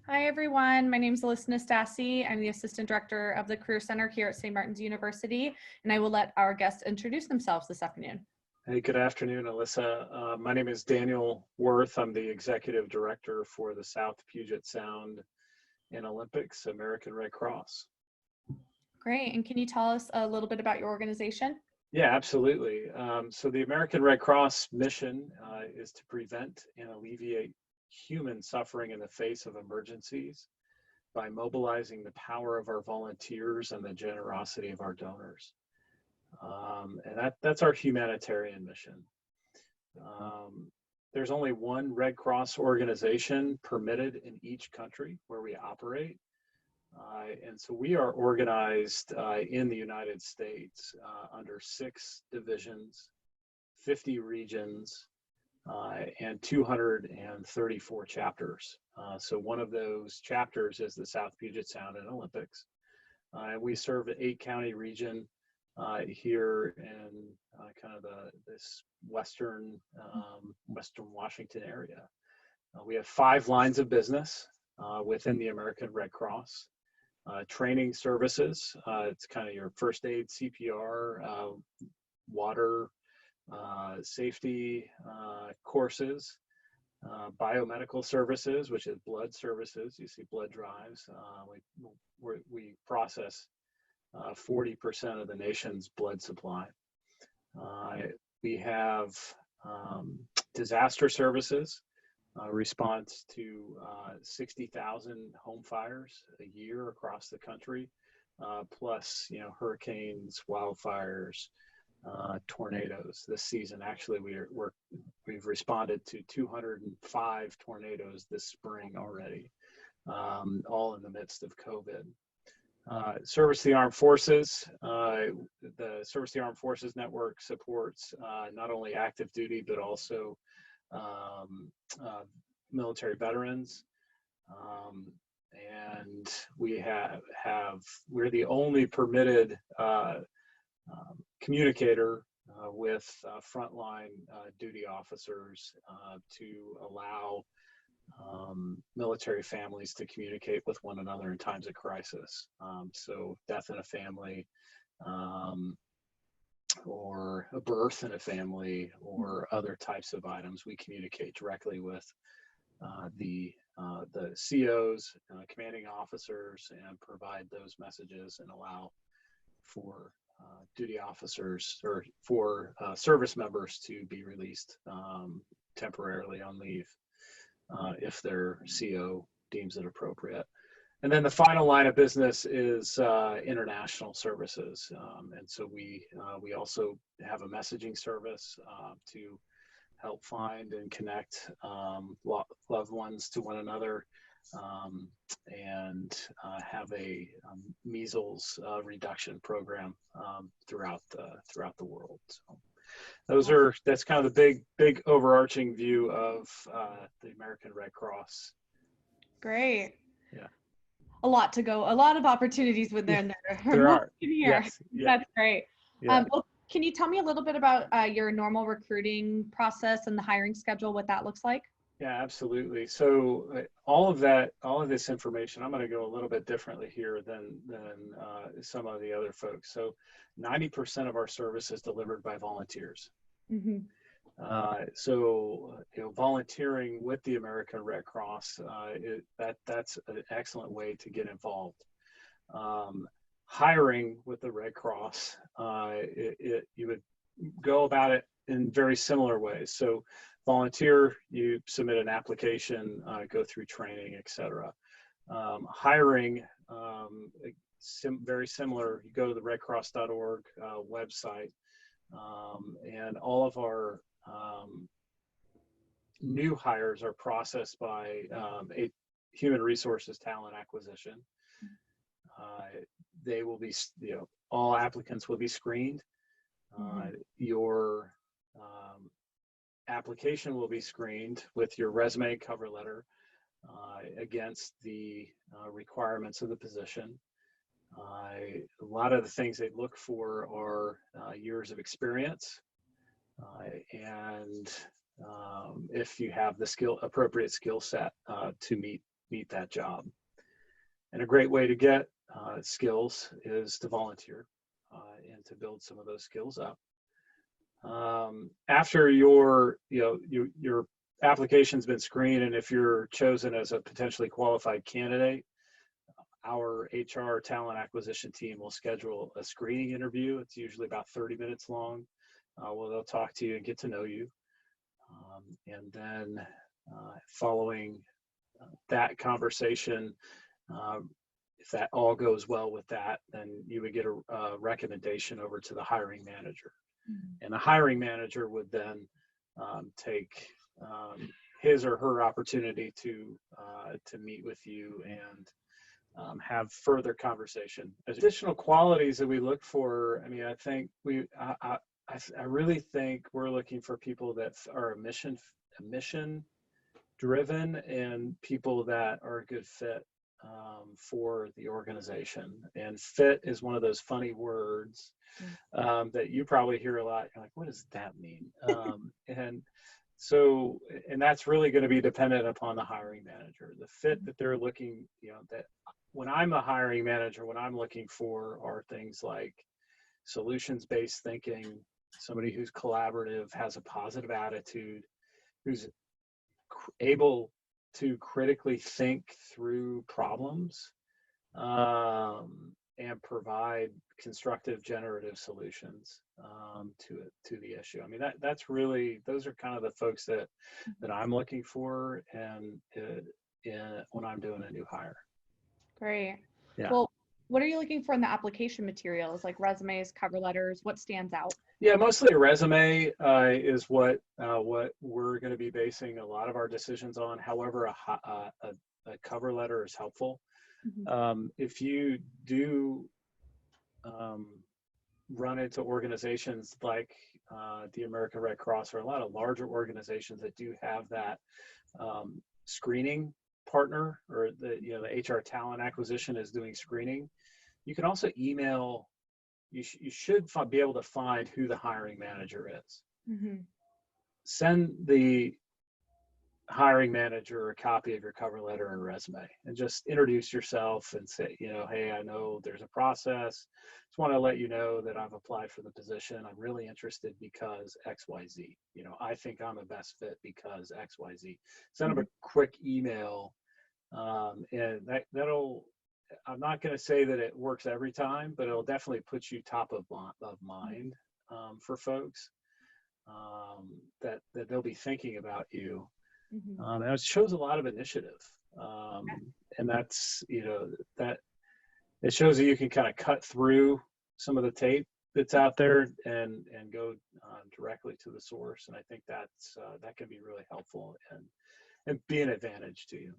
Hi, everyone. My name is Alyssa Nastasi. I'm the Assistant Director of the Career Center here at St. Martin's University, and I will let our guests introduce themselves this afternoon. Hey, good afternoon, Alyssa. My name is Daniel Wirth. I'm the Executive Director for the South Puget Sound and Olympics American Red Cross. Great. And can you tell us a little bit about your organization? Yeah, absolutely. So the American Red Cross mission is to prevent and alleviate human suffering in the face of emergencies by mobilizing the power of our volunteers and the generosity of our donors. And that's our humanitarian mission. There's only one Red Cross organization permitted in each country where we operate. And so we are organized in the United States under 6 divisions, 50 regions, and 234 chapters. So one of those chapters is the South Puget Sound and Olympics. We serve an 8-county region here in kind of this western Washington area. We have 5 lines of business within the American Red Cross. Training services, it's kind of your first aid, CPR, water, safety courses, biomedical services, which is blood services. You see blood drives. We process 40% of the nation's blood supply. We have disaster services, response to 60,000 home fires a year across the country, plus hurricanes, wildfires, tornadoes. This season, actually, we've responded to 205 tornadoes this spring already, all in the midst of COVID. Service to the Armed Forces. The Service to the Armed Forces Network supports not only active duty, but also military veterans. And we're the only permitted communicator with frontline duty officers to allow military families to communicate with one another in times of crisis. So death in a family, or a birth in a family, or other types of items, we communicate directly with the COs, commanding officers, and provide those messages and allow for duty officers or for service members to be released temporarily on leave if their CO deems it appropriate. And then the final line of business is international services. And so we also have a messaging service to help find and connect loved ones to one another, and have a measles reduction program throughout the world. So that's kind of the big overarching view of the American Red Cross. Great. Yeah. A lot of opportunities within there. There are. Yes. Yeah. That's great. Yeah. Well, can you tell me a little bit about your normal recruiting process and the hiring schedule, what that looks like? Yeah, absolutely. So all of this information, I'm going to go a little bit differently here than some of the other folks. So 90% of our service is delivered by volunteers. Mm-hmm. So volunteering with the American Red Cross, that's an excellent way to get involved. Hiring with the Red Cross, you would go about it in very similar ways. So volunteer, you submit an application, go through training, etc. Hiring, very similar. You go to the redcross.org website, and all of our new hires are processed by a human resources talent acquisition. They will be, all applicants will be screened. Your application will be screened with your resume, cover letter, against the requirements of the position. A lot of the things they look for are years of experience, and if you have the appropriate skill set to meet meet that job. And a great way to get skills is to volunteer and to build some of those skills up. After your application's been screened, and if you're chosen as a potentially qualified candidate, our HR talent acquisition team will schedule a screening interview. It's usually about 30 minutes long. Well, they'll talk to you and get to know you. And then following that conversation, if that all goes well with that, then you would get a recommendation over to the hiring manager. Mm-hmm. And the hiring manager would then take his or her opportunity to meet with you and have further conversation. Additional qualities that we look for, I mean, I think I really think we're looking for people that are mission driven and people that are a good fit for the organization. And fit is one of those funny words that you probably hear a lot. You're like, what does that mean? And that's really going to be dependent upon the hiring manager. The fit that they're looking, that when I'm a hiring manager, what I'm looking for are things like solutions-based thinking, somebody who's collaborative, has a positive attitude, who's able to critically think through problems and provide constructive generative solutions to the issue. I mean, that's really, those are kind of the folks that I'm looking for and when I'm doing a new hire. Great. Yeah. Well, what are you looking for in the application materials, like resumes, cover letters? What stands out? Yeah, mostly a resume is what we're going to be basing a lot of our decisions on. However, a cover letter is helpful. Mm-hmm. If you do run into organizations like the American Red Cross or a lot of larger organizations that do have that screening partner, or the HR talent acquisition is doing screening, you can also email. You should be able to find who the hiring manager is. Mm-hmm. Send the hiring manager a copy of your cover letter and resume, and just introduce yourself and say, hey, I know there's a process. Just want to let you know that I've applied for the position. I'm really interested because XYZ. I think I'm a best fit because XYZ. Send them a quick email, and that'll. I'm not going to say that it works every time, but it'll definitely put you top of mind for folks that they'll be thinking about you. Mm-hmm. And it shows a lot of initiative, and that's that it shows that you can kind of cut through some of the tape that's out there and go directly to the source. And I think that can be really helpful and be an advantage to you.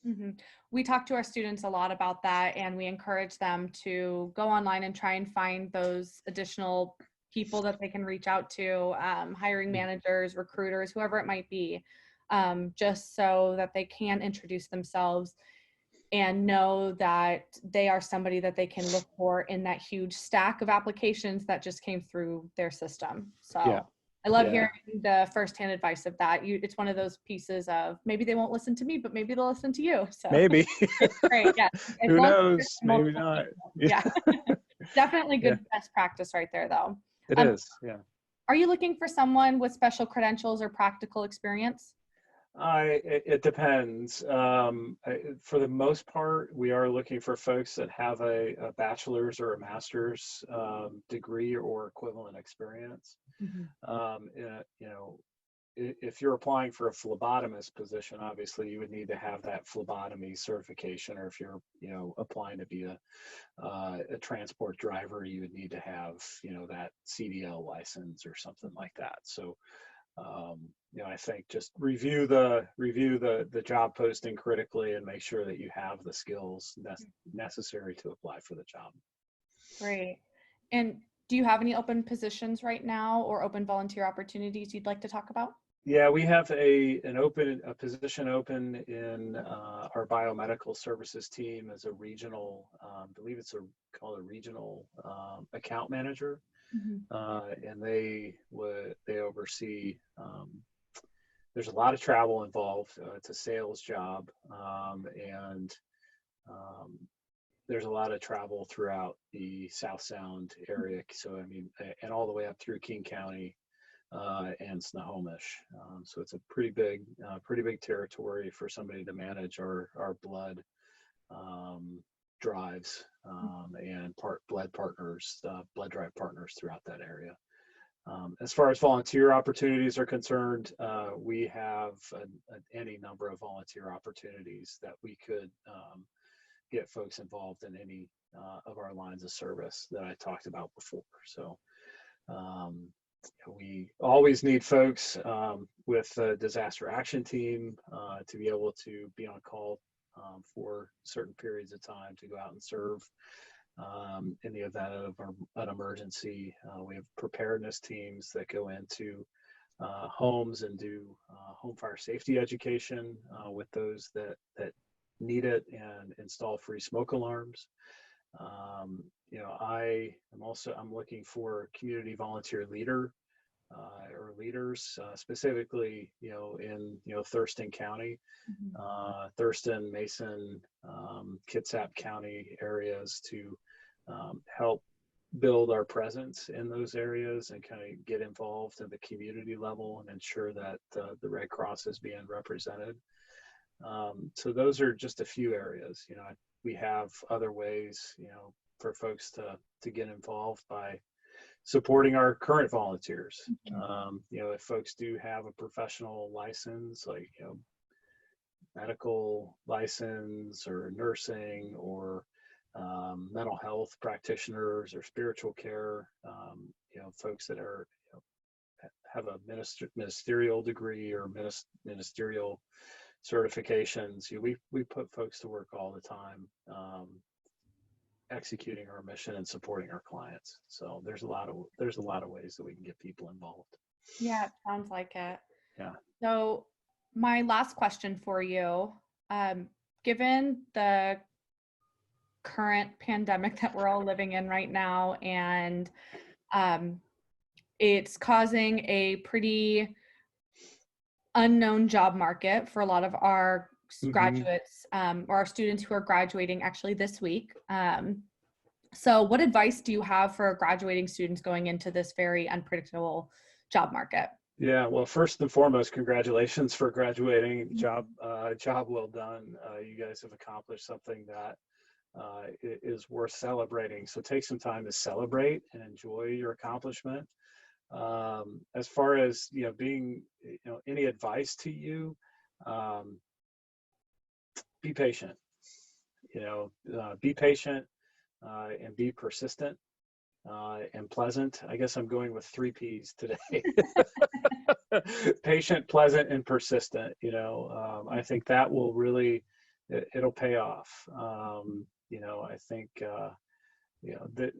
Mm-hmm. We talk to our students a lot about that, and we encourage them to go online and try and find those additional people that they can reach out to, hiring managers, recruiters, whoever it might be, just so that they can introduce themselves and know that they are somebody that they can look for in that huge stack of applications that just came through their system. So yeah. I love hearing the firsthand advice of that. It's one of those pieces of maybe they won't listen to me, but maybe they'll listen to you. So maybe. It's great. Yeah. Who knows? Maybe not. Yeah. Definitely good best practice right there, though. It is. Yeah. Are you looking for someone with special credentials or practical experience? It depends. For the most part, we are looking for folks that have a bachelor's or a master's degree or equivalent experience. Mm-hmm. If you're applying for a phlebotomist position, obviously you would need to have that phlebotomy certification, or if you're applying to be a transport driver, you would need to have that CDL license or something like that. So I think just review the job posting critically and make sure that you have the skills necessary to apply for the job. Great. And do you have any open positions right now or open volunteer opportunities you'd like to talk about? Yeah, we have a position open in our biomedical services team as a regional, I believe it's called a regional account manager. Mm-hmm. And they oversee there's a lot of travel involved. It's a sales job, and um, there's a lot of travel throughout the South Sound area. So I mean, and all the way up through King County and Snohomish. So it's a pretty big territory for somebody to manage our blood um, drives and blood drive partners throughout that area. As far as volunteer opportunities are concerned, we have any number of volunteer opportunities that we could get folks involved in any of our lines of service that I talked about before. So um, we always need folks with a disaster action team to be able to be on call for certain periods of time to go out and serve in the event of an emergency. We have preparedness teams that go into homes and do home fire safety education with those that need it and install free smoke alarms. I'm looking for a community volunteer leader or leaders, specifically, in, Thurston County, Thurston, Mason, Kitsap County areas to help build our presence in those areas and kind of get involved at the community level and ensure that the Red Cross is being represented. So those are just a few areas. We have other ways, for folks to get involved by supporting our current volunteers. If folks do have a professional license, like, medical license or nursing or mental health practitioners or spiritual care, folks that are, have a ministerial degree or ministerial certifications. We put folks to work all the time, executing our mission and supporting our clients. So there's a lot of ways that we can get people involved. Yeah, it sounds like it. Yeah. So my last question for you, given the current pandemic that we're all living in right now, and it's causing a pretty unknown job market for a lot of our graduates, or our students who are graduating actually this week. So what advice do you have for graduating students going into this very unpredictable job market? Yeah, well, first and foremost, congratulations for graduating. Job well done. You guys have accomplished something that is worth celebrating. So take some time to celebrate and enjoy your accomplishment. As far as, being, any advice to you, be patient. Be patient and be persistent and pleasant. I guess I'm going with 3 P's today. Patient, pleasant, and persistent. I think that will really, it'll pay off. I think, that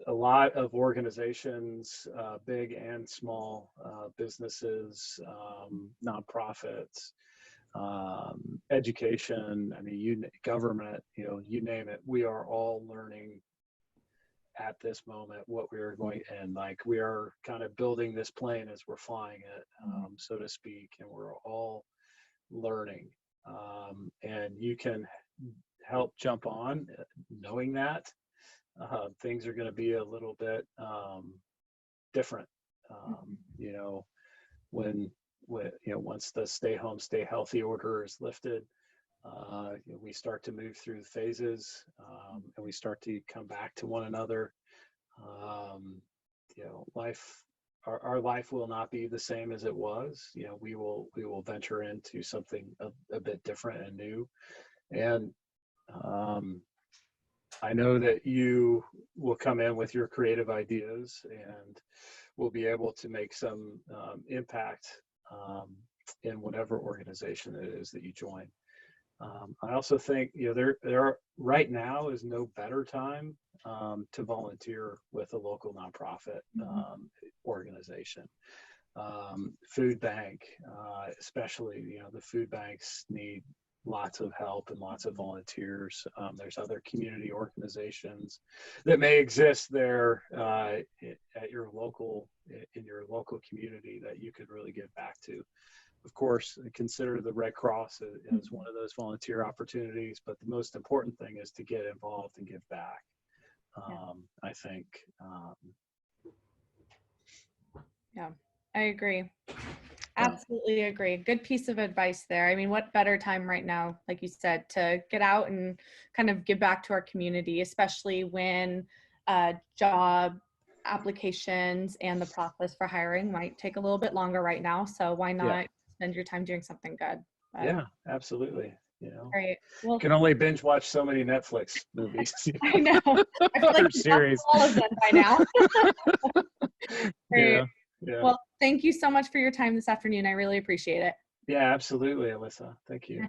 a lot of organizations, big and small, businesses, nonprofits, education, government, you name it, we are all learning at this moment what we are going, and like we are kind of building this plane as we're flying it, so to speak, and we're all learning, and you can help jump on knowing that things are going to be a little bit different, when once the stay home, stay healthy order is lifted, we start to move through phases, and we start to come back to one another. Our life will not be the same as it was. We will venture into something a bit different and new. And I know that you will come in with your creative ideas and will be able to make some impact in whatever organization it is that you join. I also think, there are, right now is no better time to volunteer with a local nonprofit organization. Food bank, especially, the food banks need lots of help and lots of volunteers. There's other community organizations that may exist there in your local community that you could really give back to. of course, consider the Red Cross as one of those volunteer opportunities. But the most important thing is to get involved and give back. I think. Yeah, I agree. Absolutely agree. Good piece of advice there. I mean, what better time right now, like you said, to get out and kind of give back to our community, especially when job applications and the process for hiring might take a little bit longer right now. So why Yeah. not spend your time doing something good? Yeah, absolutely. Great. Well, Can only binge watch so many Netflix movies. I know. I feel like Or series. all of them by now. Great. Yeah. Yeah. Well, thank you so much for your time this afternoon. I really appreciate it. Yeah, absolutely, Alyssa. Thank you.